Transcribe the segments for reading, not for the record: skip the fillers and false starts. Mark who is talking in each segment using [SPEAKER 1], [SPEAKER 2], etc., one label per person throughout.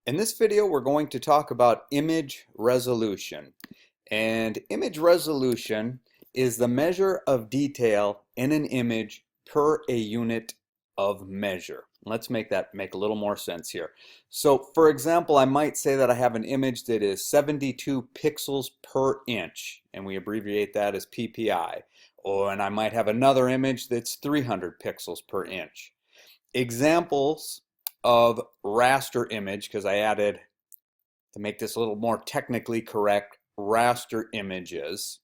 [SPEAKER 1] In this video, we're going to talk about image resolution. And image resolution is the measure of detail in an image per a unit of measure. Let's make that make a little more sense here. So, for example, I might say that I have an image that is 72 pixels per inch, and we abbreviate that as PPI. And I might have another image that's 300 pixels per inch. Examples of raster image, because I added, to make this a little more technically correct, raster images.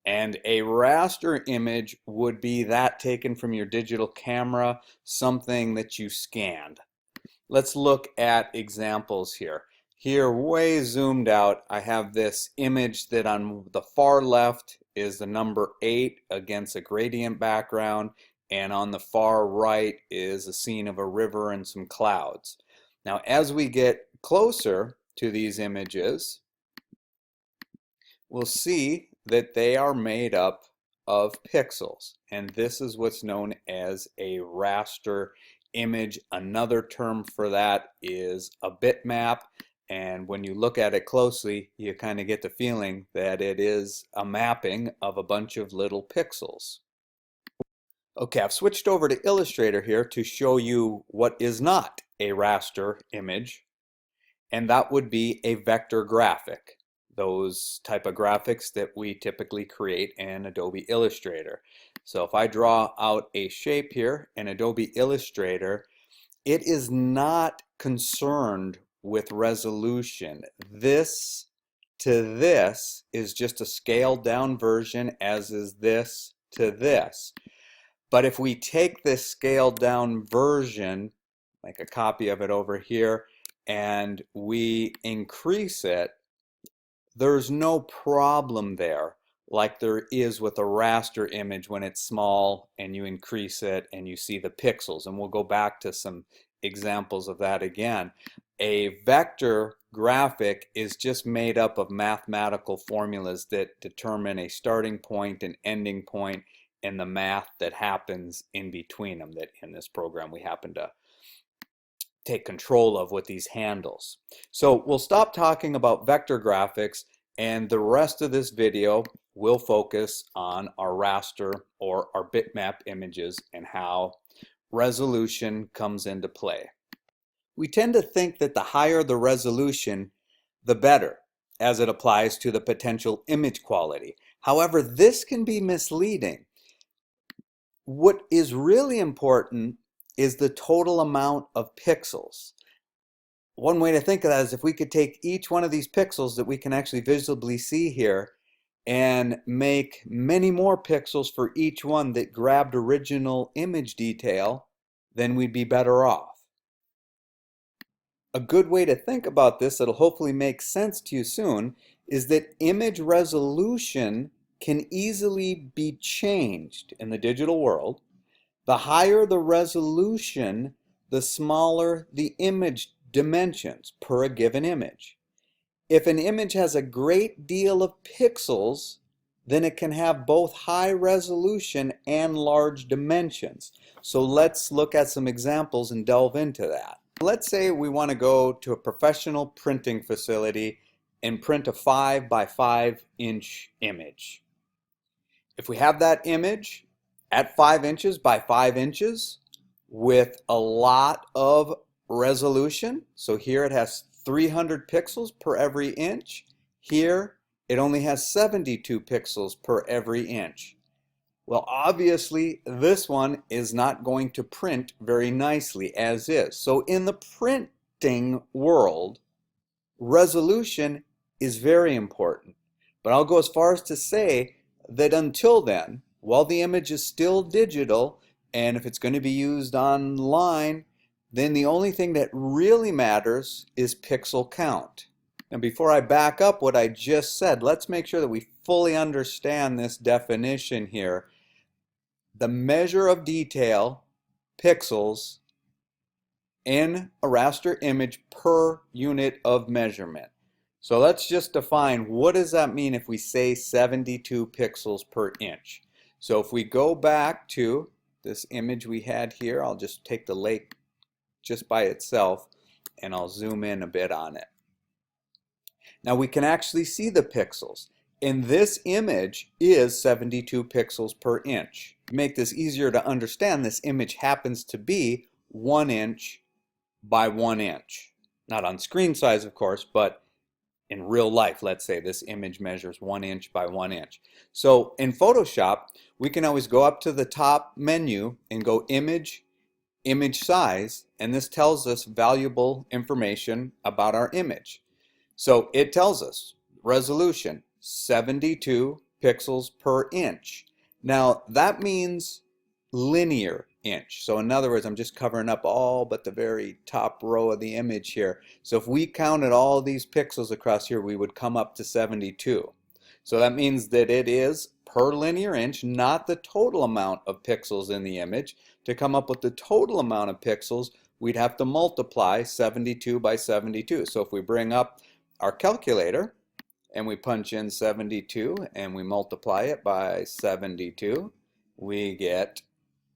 [SPEAKER 1] And a raster image would be that taken from your digital camera, something that you scanned. Let's look at examples here. Here, way zoomed out, I have this image that on the far left is the number 8 against a gradient background, and on the far right is a scene of a river and some clouds. Now, as we get closer to these images, we'll see that they are made up of pixels, and this is what's known as a raster image. Another term for that is a bitmap, and when you look at it closely, you kind of get the feeling that it is a mapping of a bunch of little pixels. Okay, I've switched over to Illustrator here to show you what is not a raster image, and that would be a vector graphic. Those type of graphics that we typically create in Adobe Illustrator. So if I draw out a shape here in Adobe Illustrator, it is not concerned with resolution. This to this is just a scaled down version, as is this to this. But if we take this scaled down version, like a copy of it over here, and we increase it, there's no problem there like there is with a raster image when it's small and you increase it and you see the pixels. And we'll go back to some examples of that again. A vector graphic is just made up of mathematical formulas that determine a starting point, an ending point, and the math that happens in between them, that in this program we happen to take control of with these handles. So we'll stop talking about vector graphics, and the rest of this video will focus on our raster or our bitmap images and how resolution comes into play. We tend to think that the higher the resolution, the better, as it applies to the potential image quality. However, this can be misleading. What is really important is the total amount of pixels. One way to think of that is if we could take each one of these pixels that we can actually visibly see here and make many more pixels for each one that grabbed original image detail, then we'd be better off. A good way to think about this that'll hopefully make sense to you soon is that image resolution can easily be changed in the digital world. The higher the resolution, the smaller the image dimensions per a given image. If an image has a great deal of pixels, then it can have both high resolution and large dimensions. So let's look at some examples and delve into that. Let's say we want to go to a professional printing facility and print a 5 by 5 inch image. If we have that image at 5 inches by 5 inches with a lot of resolution, so here it has 300 pixels per every inch, here it only has 72 pixels per every inch. Well, obviously this one is not going to print very nicely as is. So in the printing world, resolution is very important. But I'll go as far as to say that until then, while the image is still digital, and if it's going to be used online, then the only thing that really matters is pixel count. And before I back up what I just said, let's make sure that we fully understand this definition here. The measure of detail, pixels, in a raster image per unit of measurement. So let's just define, what does that mean if we say 72 pixels per inch? So if we go back to this image we had here, I'll just take the lake just by itself, and I'll zoom in a bit on it. Now we can actually see the pixels. And this image is 72 pixels per inch. To make this easier to understand, this image happens to be 1 inch by 1 inch. Not on screen size, of course, but in real life, let's say this image measures 1 inch by 1 inch. So in Photoshop, we can always go up to the top menu and go Image, Image Size, and this tells us valuable information about our image. So it tells us resolution 72 pixels per inch. Now that means linear inch. So in other words, I'm just covering up all but the very top row of the image here. So if we counted all these pixels across here, we would come up to 72. So that means that it is per linear inch, not the total amount of pixels in the image. To come up with the total amount of pixels, we'd have to multiply 72 by 72. So if we bring up our calculator and we punch in 72 and we multiply it by 72, we get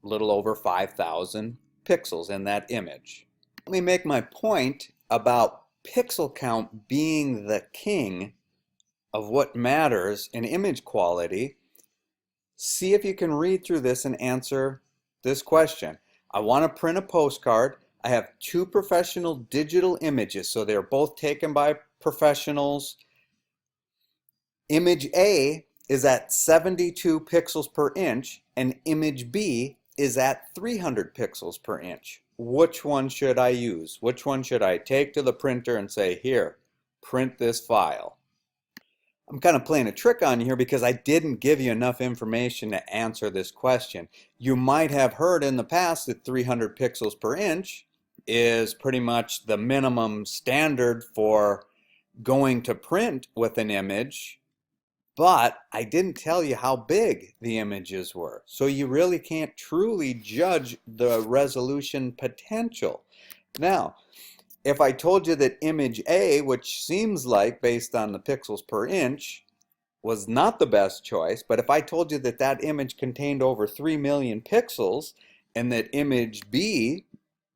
[SPEAKER 1] a little over 5,000 pixels in that image. Let me make my point about pixel count being the king of what matters in image quality. See if you can read through this and answer this question. I want to print a postcard. I have 2 professional digital images, so they're both taken by professionals. Image A is at 72 pixels per inch and image B is at 300 pixels per inch. Which one should I use? Which one should I take to the printer and say, here, print this file? I'm kind of playing a trick on you here because I didn't give you enough information to answer this question. You might have heard in the past that 300 pixels per inch is pretty much the minimum standard for going to print with an image, but I didn't tell you how big the images were. So you really can't truly judge the resolution potential. Now, if I told you that image A, which seems like based on the pixels per inch, was not the best choice, but if I told you that that image contained over 3 million pixels and that image B,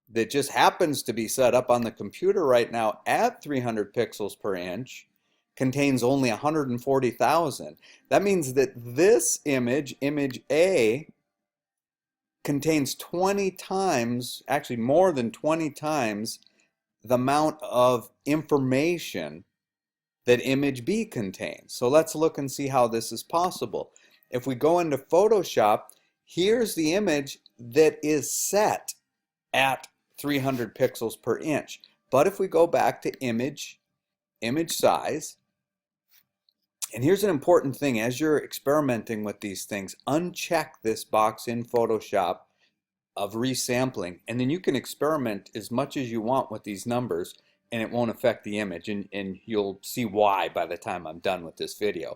[SPEAKER 1] that just happens to be set up on the computer right now at 300 pixels per inch, contains only 140,000. That means that this image, image A, contains 20 times, actually more than 20 times, the amount of information that image B contains. So let's look and see how this is possible. If we go into Photoshop, here's the image that is set at 300 pixels per inch. But if we go back to image, image size, and here's an important thing, as you're experimenting with these things, uncheck this box in Photoshop of resampling, and then you can experiment as much as you want with these numbers and it won't affect the image, and you'll see why by the time I'm done with this video.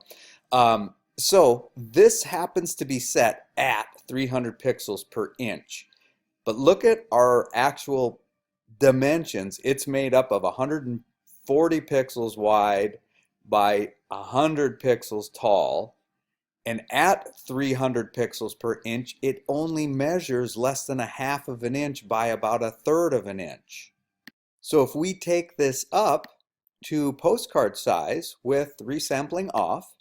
[SPEAKER 1] So this happens to be set at 300 pixels per inch, but look at our actual dimensions. It's made up of 140 pixels wide by 100 pixels tall, and at 300 pixels per inch it only measures less than 1/2 of an inch by about 1/3 of an inch. So if we take this up to postcard size with resampling off,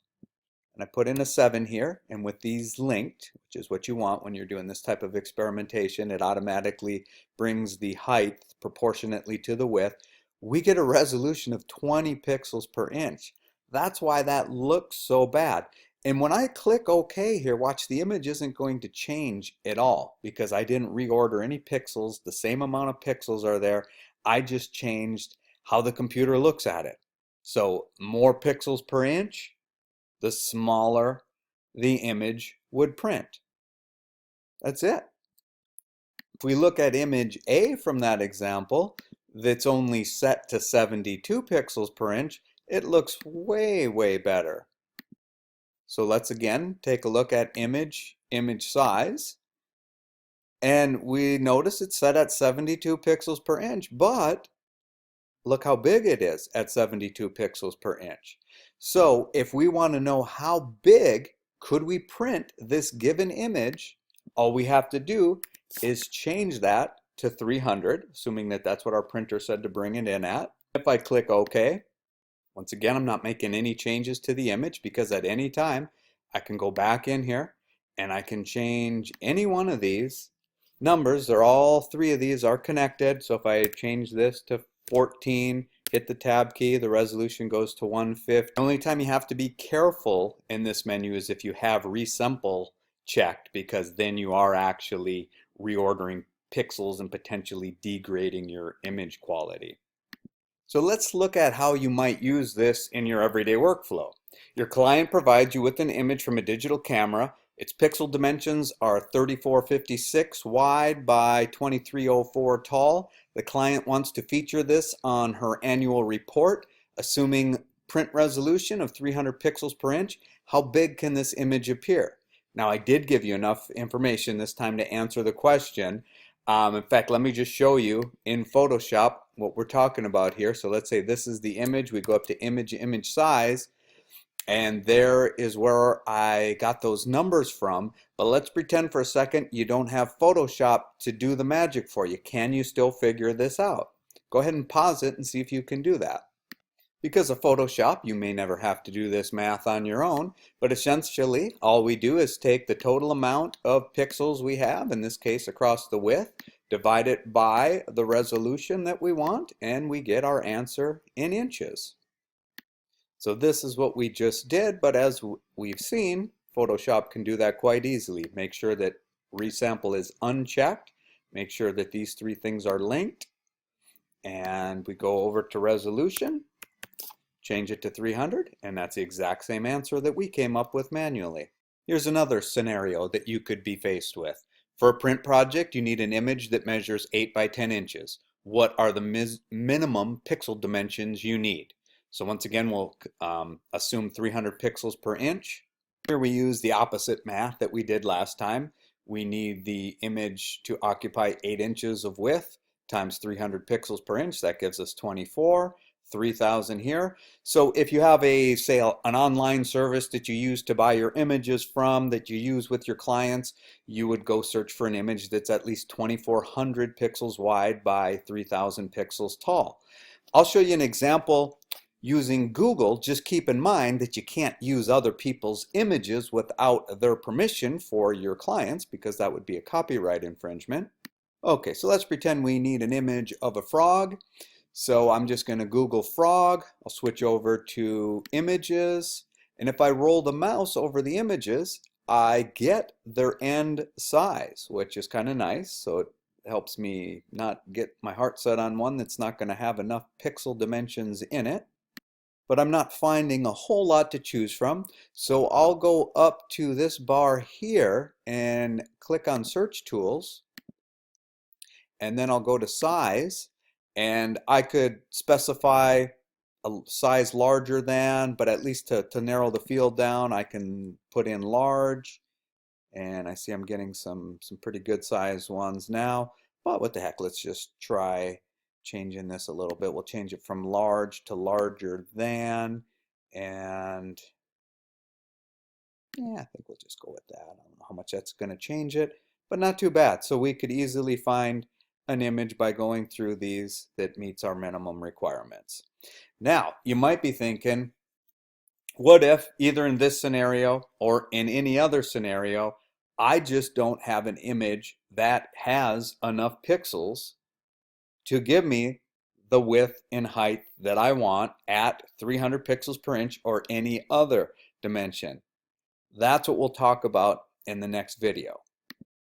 [SPEAKER 1] and I put in a 7 here, and with these linked, which is what you want when you're doing this type of experimentation, it automatically brings the height proportionately to the width, we get a resolution of 20 pixels per inch. That's why that looks so bad. And when I click OK here, watch, the image isn't going to change at all because I didn't reorder any pixels. The same amount of pixels are there. I just changed how the computer looks at it. So more pixels per inch, the smaller the image would print. That's it. If we look at image A from that example, that's only set to 72 pixels per inch, it looks way, way better. So let's again take a look at image size. And we notice it's set at 72 pixels per inch, but look how big it is at 72 pixels per inch. So if we want to know how big could we print this given image, all we have to do is change that to 300, assuming that that's what our printer said to bring it in at. If I click OK, once again, I'm not making any changes to the image because at any time I can go back in here and I can change any one of these numbers. They're all three of these are connected. So if I change this to 14, hit the tab key, the resolution goes to 150. The only time you have to be careful in this menu is if you have resample checked, because then you are actually reordering pixels and potentially degrading your image quality. So let's look at how you might use this in your everyday workflow. Your client provides you with an image from a digital camera. Its pixel dimensions are 3456 wide by 2304 tall. The client wants to feature this on her annual report, assuming print resolution of 300 pixels per inch. How big can this image appear? Now, I did give you enough information this time to answer the question. In fact, let me just show you in Photoshop what we're talking about here. So let's say this is the image. We go up to image size, and there is where I got those numbers from. But let's pretend for a second you don't have Photoshop to do the magic for you. Can you still figure this out? Go ahead and pause it and see if you can do that. Because of Photoshop, you may never have to do this math on your own, but essentially all we do is take the total amount of pixels we have, in this case across the width, divide it by the resolution that we want, and we get our answer in inches. So this is what we just did, but as we've seen, Photoshop can do that quite easily. Make sure that resample is unchecked, make sure that these three things are linked, and we go over to resolution. Change it to 300, and that's the exact same answer that we came up with manually. Here's another scenario that you could be faced with. For a print project, you need an image that measures 8 by 10 inches. What are the minimum pixel dimensions you need? So once again, we'll assume 300 pixels per inch. Here we use the opposite math that we did last time. We need the image to occupy 8 inches of width times 300 pixels per inch. That gives us 24. 3,000 here. So if you have say an online service that you use to buy your images from, that you use with your clients, you would go search for an image that's at least 2,400 pixels wide by 3,000 pixels tall. I'll show you an example using Google. Just keep in mind that you can't use other people's images without their permission for your clients, because that would be a copyright infringement. Okay, so let's pretend we need an image of a frog. So I'm just going to Google frog. I'll switch over to images, and if I roll the mouse over the images, I get their end size, which is kind of nice. So it helps me not get my heart set on one that's not going to have enough pixel dimensions in it. But I'm not finding a whole lot to choose from, so I'll go up to this bar here and click on search tools, and then I'll go to size. And I could specify a size larger than, but at least to narrow the field down, I can put in large. And I see I'm getting some pretty good sized ones now. But what the heck, let's just try changing this a little bit. We'll change it from large to larger than. And yeah, I think we'll just go with that. I don't know how much that's going to change it, but not too bad. So we could easily find an image by going through these that meets our minimum requirements. Now, you might be thinking, what if either in this scenario or in any other scenario, I just don't have an image that has enough pixels to give me the width and height that I want at 300 pixels per inch or any other dimension? That's what we'll talk about in the next video.